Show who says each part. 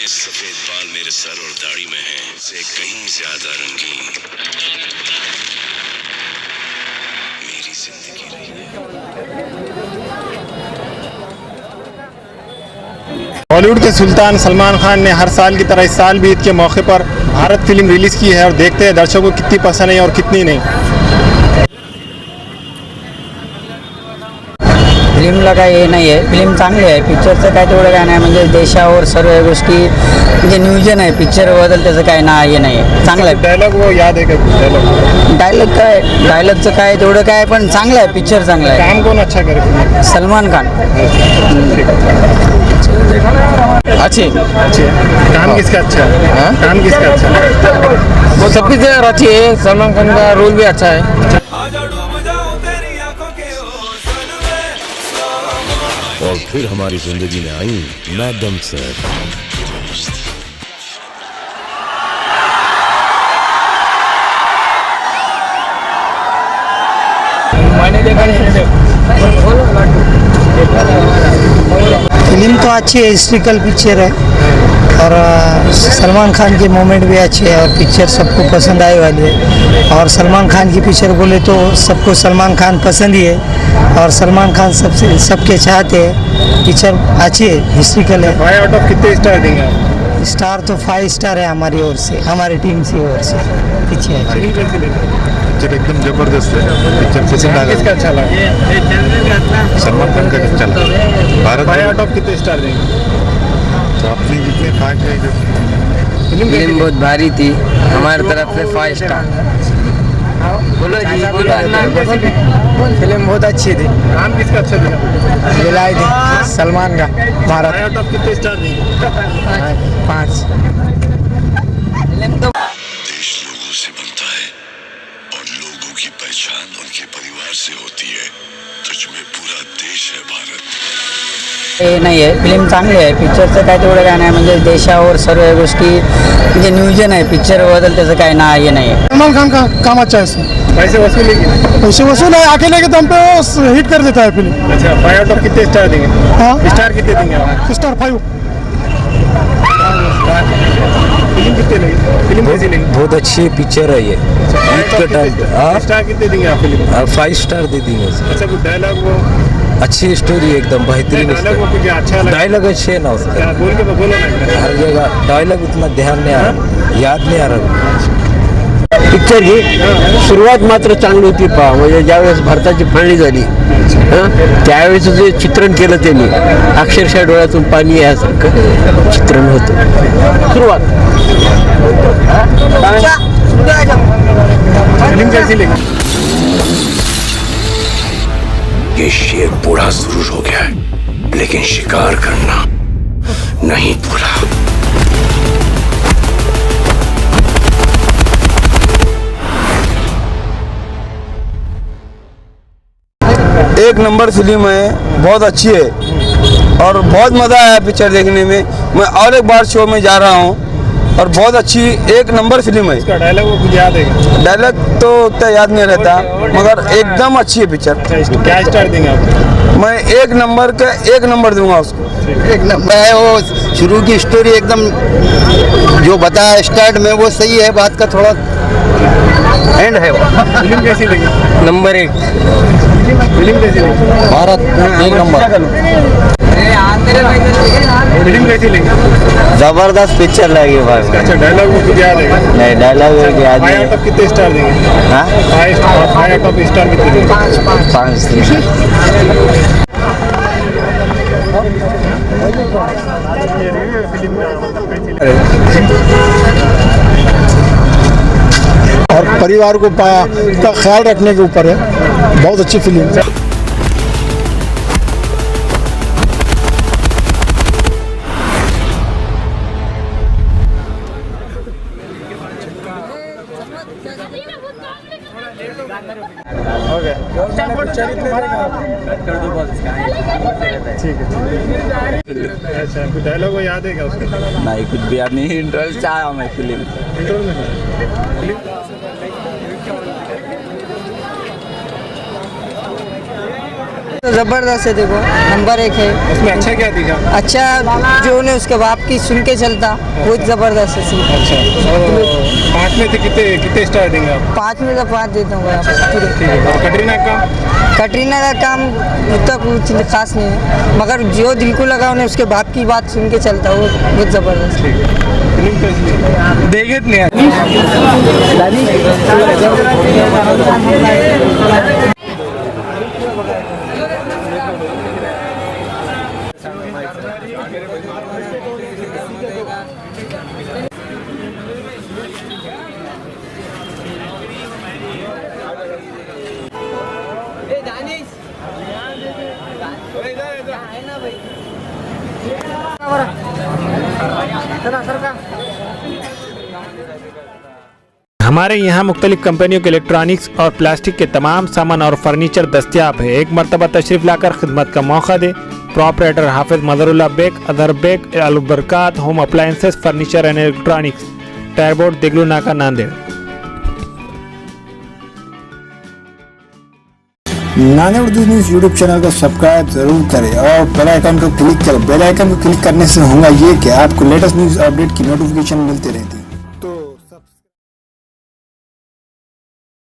Speaker 1: के सफेद बाल मेरे सर और दाढ़ी में हैं, से कहीं ज्यादा रंगीन मेरी जिंदगी रही है।
Speaker 2: बॉलीवुड के सुल्तान सलमान खान ने हर साल की तरह इस साल भी ईद के मौके पर भारत फिल्म रिलीज की है और देखते हैं दर्शकों को कितनी पसंद है और कितनी नहीं।
Speaker 3: फिल्मला काय हे नाही आहे, फिल्म चांगली आहे. पिक्चरचं काय तेवढं काय नाही, म्हणजे देशावर सर्व गोष्टी म्हणजे नियोजन आहे पिक्चरबद्दल, त्याचं काय ना हे नाही आहे, चांगलं आहे.
Speaker 2: डायलॉग वो याद है क्या?
Speaker 3: डायलॉगचं काय तेवढं काय, पण चांगलं आहे, पिक्चर चांगलं आहे.
Speaker 2: काम कौन अच्छा करे?
Speaker 3: सलमान खान.
Speaker 4: अच्छे
Speaker 2: काम किसका अच्छा है? काम किसका अच्छा है?
Speaker 4: वो सबकी तरह अच्छी है. सलमान खान का रोल भी अच्छा है.
Speaker 1: और फिर हमारी जिंदगी में आई मैडम सर.
Speaker 3: फिल्म तो अच्छी है, हिस्ट्रिकल पिक्चर है और सलमान खान की मोमेंट भी अच्छी है और पिक्चर सबको पसंद आने वाली है. और सलमान खान की पिक्चर बोले तो सबको सलमान खान पसंद ही है और सलमान खान सबके चाहते हैं. पिक्चर अच्छी है, हिस्ट्रिकल है.
Speaker 2: 5 आउट ऑफ कितने स्टार देंगे आप?
Speaker 3: स्टार तो 5 स्टार है हमारी ओर से, हमारी टीम की ओर से. पीछे है
Speaker 5: पिक्चर एकदम जबरदस्त है. पिक्चर पसंद आ
Speaker 2: किसका अच्छा लगा?
Speaker 5: सलमान खान का अच्छा लगा. भारत
Speaker 2: 5 आउट ऑफ कितने स्टार देंगे?
Speaker 5: तो अपनी जितने 5 है.
Speaker 4: फिल्म बहुत भारी थी, हमारी तरफ से 5 स्टार. बोलो जी,
Speaker 3: फिल्म बहुत अच्छी थी.
Speaker 2: काम किसका अच्छा लगा?
Speaker 3: दिलाई थी सलमान का.
Speaker 2: 5
Speaker 3: भारत
Speaker 2: आउट ऑफ कितने स्टार देंगे?
Speaker 3: 5.
Speaker 1: देश लोगों से बनता है और लोगों की पहचान उनके परिवार से होती है. तुझ में पूरा देश है भारत.
Speaker 3: हे नाही आहे, फिल्म चांगली आहे. पिक्चरचं काय तेवढं काय नाही, म्हणजे देशावर सर्व गोष्टी म्हणजे नियोजन आहे पिक्चरबद्दल, त्याचं काय ना हे नाही आहे.
Speaker 6: सलमान खान का काम अच्छा है इसमें.
Speaker 2: पैसे वसूलेगी?
Speaker 6: पैसे वसूल है, अकेले के दम पे वो हिट कर देता है फिल्म.
Speaker 2: अच्छा 5 आउट ऑफ कितने स्टार देंगे?
Speaker 6: हाँ,
Speaker 2: स्टार कितने देंगे आप?
Speaker 6: स्टार 5.
Speaker 2: फिल्म कितने लगी? फिल्म कैसी लगी?
Speaker 4: बहुत अच्छी पिक्चर है ये. ईद के टाइम
Speaker 2: स्टार कितने देंगे आप फिल्म?
Speaker 4: 5 स्टार दे देंगे.
Speaker 2: अच्छा कुछ डायलॉग वो
Speaker 4: अच्छी स्टोरी एकदम बेहतरीन.
Speaker 2: डायलॉग वो क्या अच्छा लगा?
Speaker 4: डायलॉग अच्छे है ना उसका.
Speaker 2: क्या बोल के बोलो ना.
Speaker 4: हर जगह डायलॉग उतना ध्यान नहीं आ रहा, याद नहीं आ रहा.
Speaker 7: पिक्चर ही सुरुवात मात्र चांगली होती. पहा म्हणजे ज्यावेळेस भारताची फाळणी झाली त्यावेळेस जे चित्रण केलं त्यांनी, अक्षरशः डोळ्यातून पाणी यासारखं चित्रण होतं. सुरुवात
Speaker 2: फिल्म कैसी लगी?
Speaker 1: ये शेर बूढ़ा जरूर हो गया है, लेकिन शिकार करना नहीं भूला.
Speaker 7: एक नंबर फिल्म है, बहुत अच्छी है और बहुत मज़ा आया पिक्चर देखने में. मैं और एक बार शो में जा रहा हूँ और बहुत अच्छी एक नंबर फिल्म है.
Speaker 2: इसका डायलॉग वो कुछ याद है?
Speaker 7: डायलॉग तो उतना याद नहीं रहता, मगर एकदम अच्छी है पिक्चर.
Speaker 2: क्या स्टार देंगे आप?
Speaker 7: मैं एक नंबर दूंगा उसको.
Speaker 3: एक नंबर है. वो शुरू की स्टोरी एकदम जो बताया स्टार्ट में वो सही है, बात का थोड़ा एंड है वो.
Speaker 2: फिल्म कैसी लगी?
Speaker 4: नंबर 1
Speaker 2: फिल्म कैसी लगी?
Speaker 4: भारत 1 नंबर.
Speaker 2: फिल्म कैसी लगी?
Speaker 4: जबरदस्त पिक्चर लगी भाई.
Speaker 2: अच्छा डायलॉग वो कुछ याद है?
Speaker 4: नहीं डायलॉग याद
Speaker 2: 5 आउट ऑफ कितने स्टार देंगे?
Speaker 4: हाँ
Speaker 2: 5 आउट ऑफ स्टार कितने देंगे?
Speaker 4: 5
Speaker 6: और परिवार को का ख्याल रखने के ऊपर है. बहुत अच्छी फिल्म है.
Speaker 2: अच्छा कुछ डायलॉग वो याद है क्या उसका?
Speaker 4: नहीं कुछ भी याद नहीं. इंटरवल चाहा मैं फिल्म.
Speaker 2: इंटरवल में
Speaker 3: तो ज़बरदस्त है, देखो नंबर 1 है।
Speaker 2: उसमें अच्छा क्या दिखा?
Speaker 3: अच्छा जो उन्हें उसके बाप की सुन के चलता वो ज़बरदस्त है सीन।
Speaker 2: अच्छा, और 5 में से कितने स्टार देंगे आप?
Speaker 3: 5 में से 5 देता हूँ आप पूरे।
Speaker 2: ठीक है। और
Speaker 3: कटरीना का काम उतना कुछ खास नहीं है, मगर जो दिल को लगा उन्हें उसके बाप की बात सुन के चलता वो बहुत ज़बरदस्त।
Speaker 2: फिल्म कैसी है?
Speaker 3: देखत नहीं
Speaker 2: हमारे यहाँ मुख्तलिफ कंपनियों के इलेक्ट्रॉनिक्स और प्लास्टिक के तमाम सामान और फर्नीचर दस्तियाब है। एक मरतबा तशरीफ लाकर खिदमत का मौका दे। प्रॉपरेटर हाफिज मदरुल्लाह बेग, अदर Baig, Albarkat home appliances, furniture and electronics, टायरबोर्ड, दिगलू नाका, नांदेड़।
Speaker 8: नाने उर्दू न्यूज़ यूट्यूब चैनल को सब्सक्राइब जरूर करें और बेल आइकन को क्लिक करें। बेल आइकन को क्लिक करने से होगा ये कि आपको लेटेस्ट न्यूज़ अपडेट की नोटिफिकेशन मिलती रहती है।